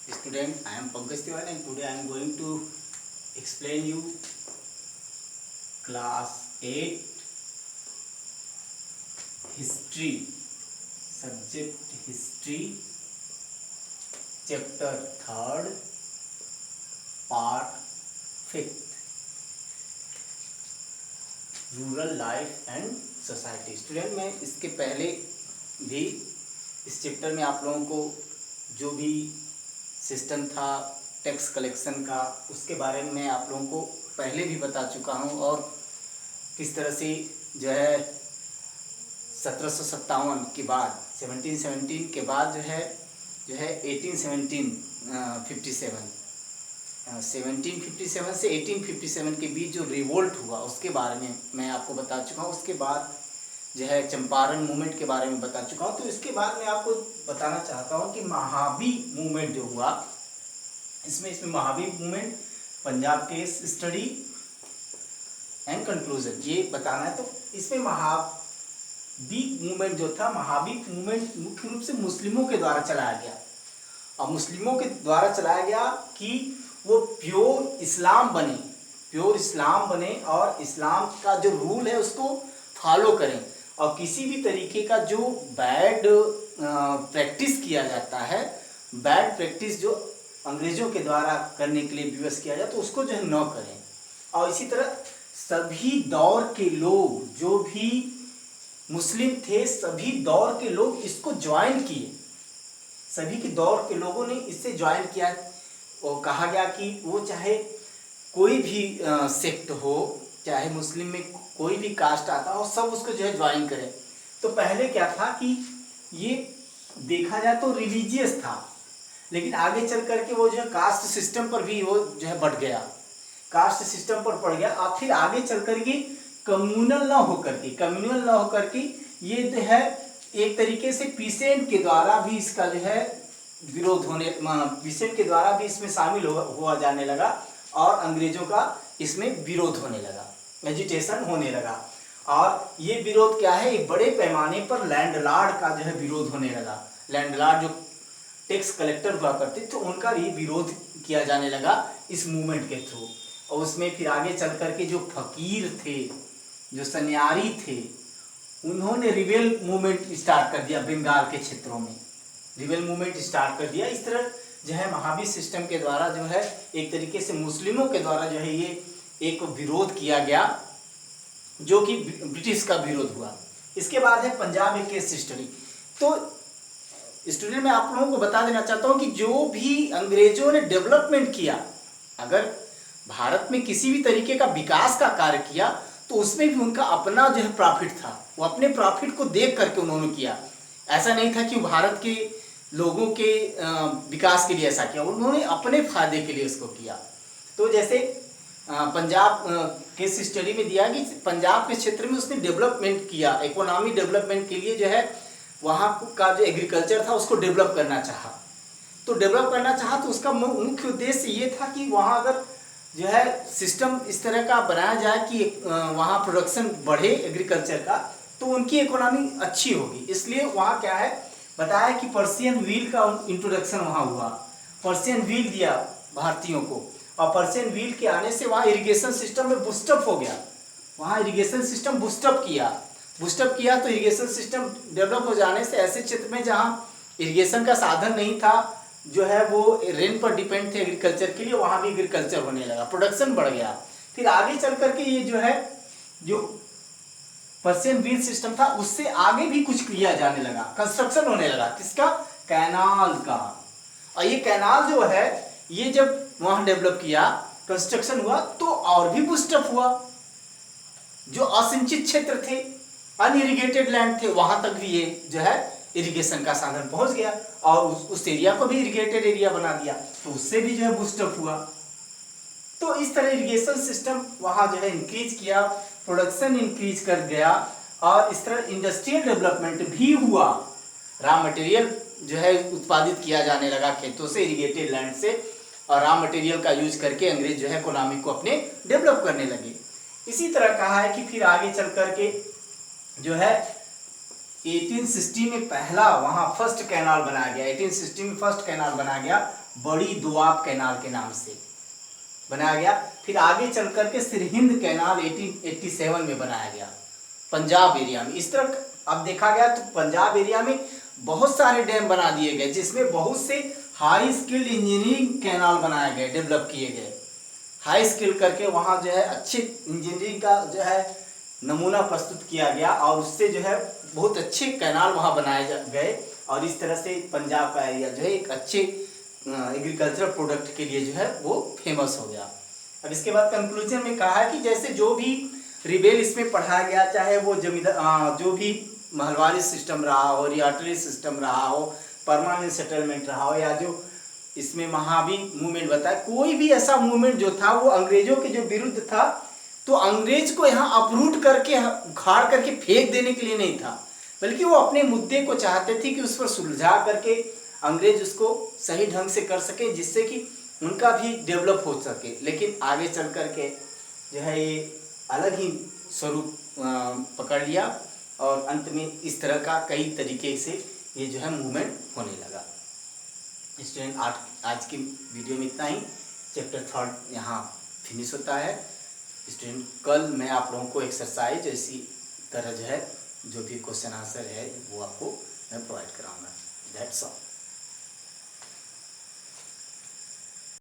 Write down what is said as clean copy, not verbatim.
Student, I am Pankaj Tiwari and today I am going to explain you class 8 history, subject history, chapter 3rd, part 5th, rural life and society. Student, मैं इसके पहले भी इस chapter में आप लोगों को जो भी सिस्टम था टैक्स कलेक्शन का, उसके बारे में मैं आप लोगों को पहले भी बता चुका हूं और किस तरह से जो है 1757 के बाद 1717 के बाद जो है 1757 से 1857 के बीच जो रिवोल्ट हुआ उसके बारे में मैं आपको बता चुका हूँ। उसके बाद जो है चंपारण मूवमेंट के बारे में बता चुका हूँ। तो इसके बाद मैं आपको बताना चाहता हूँ कि महावी मूवमेंट जो हुआ, इसमें महावी movement, Punjab case study and conclusion, ये बताना है। तो इसमें महावी मूवमेंट जो था, महावी मूवमेंट मुख्य रूप से मुस्लिमों के द्वारा चलाया गया और मुस्लिमों के द्वारा चलाया गया कि वो प्योर इस्लाम बने और इस्लाम का जो रूल है उसको फॉलो करें और किसी भी तरीके का जो बैड प्रैक्टिस किया जाता है, बैड प्रैक्टिस जो अंग्रेजों के द्वारा करने के लिए विवश किया जाए तो उसको जो है न करें। और इसी तरह सभी दौर के लोग जो भी मुस्लिम थे, सभी दौर के लोग इसको ज्वाइन किए, सभी के दौर के लोगों ने इससे ज्वाइन किया। और कहा गया कि वो चाहे कोई भी सेक्ट हो, चाहे मुस्लिम में कोई भी कास्ट आता हो, सब उसको जो है ज्वाइन करें। तो पहले क्या था कि ये देखा जाए तो रिलीजियस था, लेकिन आगे चल करके वो जो है कास्ट सिस्टम पर भी वो जो है बढ़ गया, कास्ट सिस्टम पर पड़ गया। और फिर आगे चल करके कम्युनल ना होकर के ये जो है एक तरीके से पीसेंट के द्वारा भी इसका जो है विरोध होने, पीसेंट के द्वारा भी इसमें शामिल हुआ जाने लगा और अंग्रेजों का इसमें विरोध होने लगा, एजिटेशन होने लगा। और ये विरोध क्या है, एक बड़े पैमाने पर लैंडलॉर्ड का जो है विरोध होने लगा। लैंडलॉर्ड जो टैक्स कलेक्टर हुआ करते थे उनका भी विरोध किया जाने लगा इस मूवमेंट के थ्रू। और उसमें फिर आगे चल करके जो फकीर थे, जो सन्यारी थे, उन्होंने रिबेल मूवमेंट स्टार्ट कर दिया, बंगाल के क्षेत्रों में रिबेल मूवमेंट स्टार्ट कर दिया। इस तरह जो है महावी सिस्टम के द्वारा जो है एक तरीके से मुस्लिमों के द्वारा जो है ये एक विरोध किया गया, जो कि ब्रिटिश का विरोध हुआ। इसके बाद है पंजाब केस स्टडी। तो स्टूडेंट, मैं आप लोगों को बता देना चाहता हूँ कि जो भी अंग्रेजों ने डेवलपमेंट किया, अगर भारत में किसी भी तरीके का विकास का कार्य किया तो उसमें भी उनका अपना जो है प्रॉफिट था, वो अपने प्रॉफिट को देख करके उन्होंने किया। ऐसा नहीं था कि भारत के लोगों के विकास के लिए ऐसा किया, उन्होंने अपने फायदे के लिए उसको किया। तो जैसे पंजाब केस स्टडी में दिया कि पंजाब के क्षेत्र में उसने डेवलपमेंट किया, इकोनॉमी डेवलपमेंट के लिए जो है वहाँ का जो एग्रीकल्चर था उसको डेवलप करना चाहा। तो उसका मुख्य उद्देश्य ये था कि वहाँ अगर जो है सिस्टम इस तरह का बनाया जाए कि वहाँ प्रोडक्शन बढ़े एग्रीकल्चर का, तो उनकी इकोनॉमी अच्छी होगी। इसलिए वहाँ क्या है बताया कि पर्शियन व्हील का इंट्रोडक्शन वहाँ हुआ, पर्शियन व्हील दिया भारतीयों को, और पर्शियन व्हील के आने से वहाँ इरिगेशन सिस्टम में बूस्टअप हो गया। वहाँ इरिगेशन सिस्टम बूस्टअप किया तो इरिगेशन सिस्टम डेवलप हो जाने से ऐसे क्षेत्र में जहाँ इरिगेशन का साधन नहीं था, जो है वो रेन पर डिपेंड थे एग्रीकल्चर के लिए, वहाँ भी एग्रीकल्चर होने लगा, प्रोडक्शन बढ़ गया। फिर आगे चल करके ये जो है जो पर्शियन व्हील सिस्टम था उससे आगे भी कुछ किया जाने लगा, कंस्ट्रक्शन होने लगा, किसका, कैनाल का। और ये कैनाल जो है ये जब वहां डेवलप किया, कंस्ट्रक्शन हुआ, तो और भी बूस्टअप हुआ। जो असिंचित क्षेत्र थे, अनइरिगेटेड लैंड थे, वहां तक भी ये जो है इरिगेशन का साधन पहुंच गया और उस एरिया को भी इरिगेटेड एरिया बना दिया, तो उससे भी जो है बूस्टअप हुआ। तो इस तरह इरिगेशन सिस्टम वहां जो है इंक्रीज किया, प्रोडक्शन इंक्रीज कर गया और इस तरह इंडस्ट्रियल डेवलपमेंट भी हुआ। रॉ मटेरियल जो है उत्पादित किया जाने लगा खेतों से, इरिगेटेड लैंड से, और रॉ मटेरियल का यूज करके अंग्रेज जो है इकोनॉमी को अपने डेवलप करने लगे। इसी तरह कहा है कि फिर आगे चल करके जो है 1860 में पहला वहाँ फर्स्ट कैनाल बनाया गया। 1860 में फर्स्ट कैनाल बनाया गया, बड़ी दोआब कैनाल के नाम से बनाया गया। फिर आगे चल करके सिरहिंद कैनाल 1887 में बनाया गया पंजाब एरिया में। इस तरह अब देखा गया तो पंजाब एरिया में बहुत सारे डैम बना दिए गए, जिसमें बहुत से हाई स्किल्ड इंजीनियरिंग कैनाल बनाए गए, डेवलप किए गए। हाई स्किल करके वहाँ जो है अच्छे इंजीनियरिंग का जो है नमूना प्रस्तुत किया गया, और उससे जो है बहुत अच्छे कैनाल वहाँ बनाए गए, और इस तरह से पंजाब का एरिया जो है एक अच्छे एग्रीकल्चर प्रोडक्ट के लिए जो है वो फेमस हो गया। अब इसके बाद कंक्लूजन में कहा है कि जैसे जो भी रिबेल इसमें पढ़ाया गया, चाहे वो जमींदार जो भी महलवारी सिस्टम रहा हो, रियाटरी सिस्टम रहा हो, परमानेंट सेटलमेंट रहा हो, या जो इसमें महावी मूवमेंट बताया, कोई भी ऐसा मूवमेंट जो था वो अंग्रेजों के जो विरुद्ध था, तो अंग्रेज को यहाँ अपरूट करके उखाड़ करके फेंक देने के लिए नहीं था, बल्कि वो अपने मुद्दे को चाहते थे कि उस पर सुलझा करके अंग्रेज उसको सही ढंग से कर सके, जिससे कि उनका भी डेवलप हो सके। लेकिन आगे चल करके जो है ये अलग ही स्वरूप पकड़ लिया, और अंत में इस तरह का कई तरीके से ये जो है मूवमेंट होने लगा। स्टूडेंट आज की वीडियो में इतना ही। चैप्टर 3 यहाँ फिनिश होता है। स्टूडेंट कल मैं आप लोगों को एक्सरसाइज इसी तरह जो है जो भी क्वेश्चन आंसर है वो आपको मैं प्रोवाइड कराऊंगा। That's all.